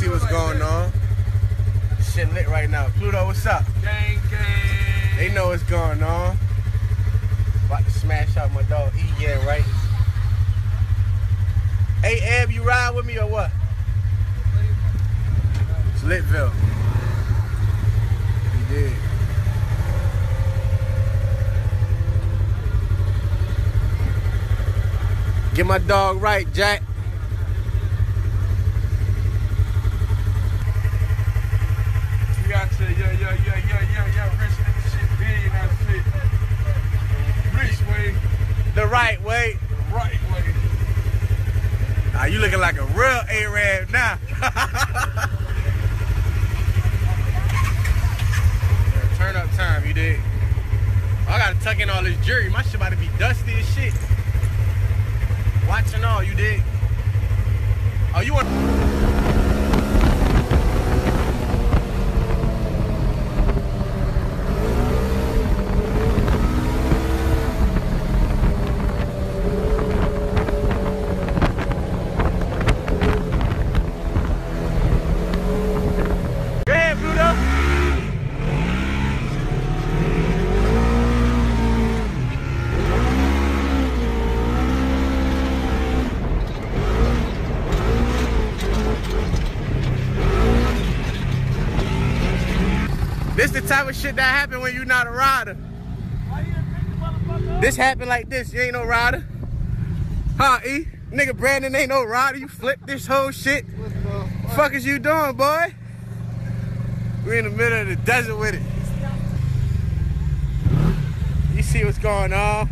see what's going on. Shit lit right now. Pluto, what's up? Gang, gang. They know what's going on. About to smash out my dog E, yeah, right? Hey, Eb, you ride with me or what? It's Litville. You did. Get my dog right, Jack. You gotta say, yeah, rich nigga shit big, that shit. Rich way. The right way. The right way. Ah, you looking like a real Arab now. Turn up time, you did. I gotta tuck in all this jewelry. My shit about to be dusty as shit. Watching all, you did. Oh, you want? Go ahead, Pluto. This the type of shit that happen when you not a rider. This happen like this. You ain't no rider. Huh, E? Nigga Brandon ain't no rider. You flip this whole shit. What the fuck is you doing, boy? We in the middle of the desert with it. You see what's going on?